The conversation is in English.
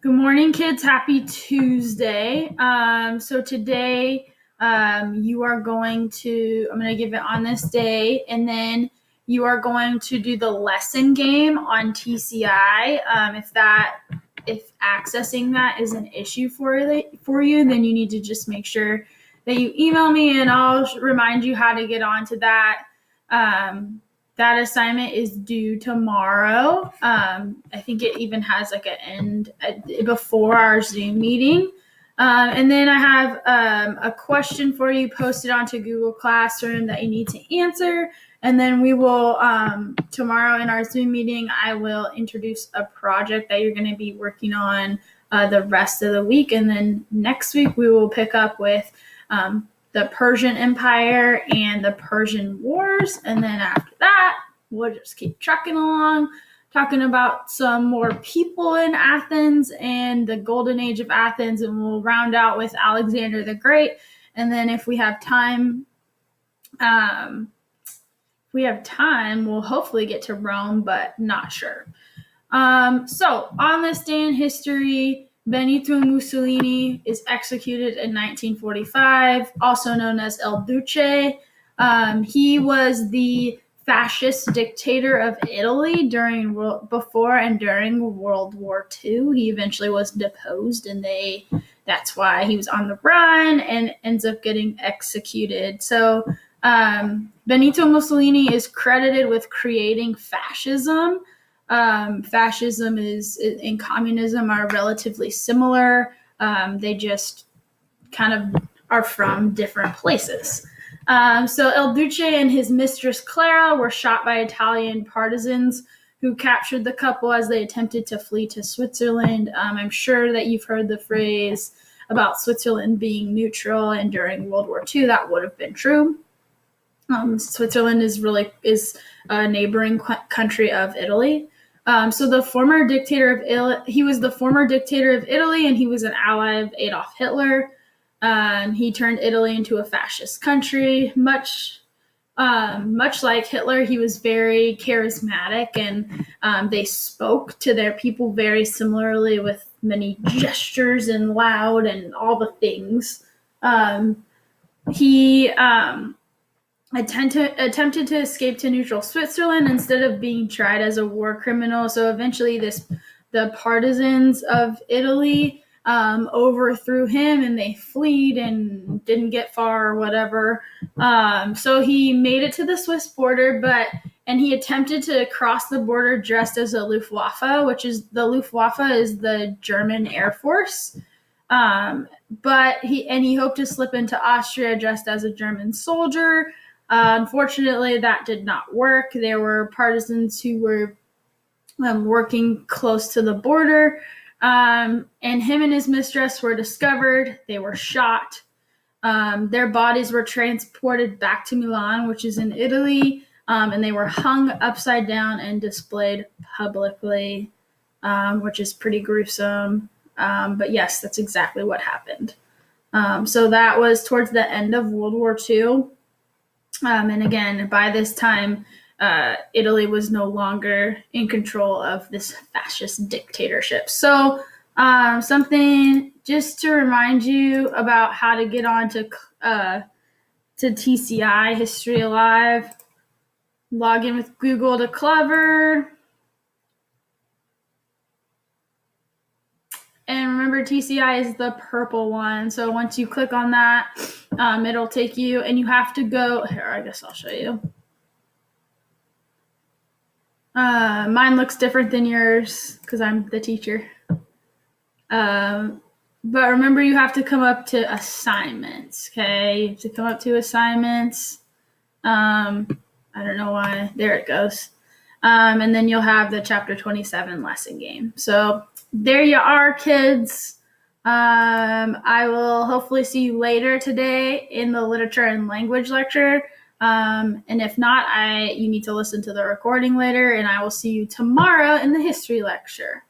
Good morning, kids. Happy Tuesday. So today, you are going to, I'm going to give it on this day, and then you are going to do the lesson game on TCI. If accessing that is an issue for you, then you need to just make sure that you email me, and I'll remind you how to get onto that. That assignment is due tomorrow. I think it even has like an end before our Zoom meeting. And then I have a question for you posted onto Google Classroom that you need to answer. And then we will, tomorrow in our Zoom meeting, I will introduce a project that you're going to be working on the rest of the week. And then next week we will pick up with the Persian Empire and the Persian Wars. And then after that, we'll just keep trucking along, talking about some more people in Athens and the golden age of Athens. And we'll round out with Alexander the Great. And then if we have time, we'll hopefully get to Rome, but not sure. So on this day in history, Benito Mussolini is executed in 1945, also known as El Duce. He was the fascist dictator of Italy before and during World War II. He eventually was deposed, and that's why he was on the run and ends up getting executed. So Benito Mussolini is credited with creating fascism. Fascism and communism are relatively similar. They just kind of are from different places. So El Duce and his mistress Clara were shot by Italian partisans who captured the couple as they attempted to flee to Switzerland. I'm sure that you've heard the phrase about Switzerland being neutral, and during World War II that would have been true. Switzerland is a neighboring country of Italy. So the former dictator of he was the former dictator of Italy, and he was an ally of Adolf Hitler. He turned Italy into a fascist country. Much like Hitler, he was very charismatic, and they spoke to their people very similarly with many gestures and loud and all the things. He attempted to escape to neutral Switzerland instead of being tried as a war criminal. So eventually the partisans of Italy overthrew him, and they fled and didn't get far or whatever. So he made it to the Swiss border, and he attempted to cross the border dressed as a Luftwaffe, which is the German Air Force. But he hoped to slip into Austria dressed as a German soldier. Unfortunately, that did not work. There were partisans who were working close to the border, and him and his mistress were discovered. They were shot. Their bodies were transported back to Milan, which is in Italy, and they were hung upside down and displayed publicly, which is pretty gruesome. But yes, that's exactly what happened. So that was towards the end of World War II. And again, by this time, Italy was no longer in control of this fascist dictatorship. So something just to remind you about how to get on to TCI History Alive. Log in with Google to Clever. And remember, TCI is the purple one. So once you click on that, it'll take you, and you have to go here. I guess I'll show you. Mine looks different than yours because I'm the teacher. But remember, you have to come up to assignments. Okay, you have to come up to assignments. I don't know why. There it goes. And then you'll have the chapter 27 lesson game. So there you are, kids. I will hopefully see you later today in the literature and language lecture. And if not, you need to listen to the recording later, and I will see you tomorrow in the history lecture.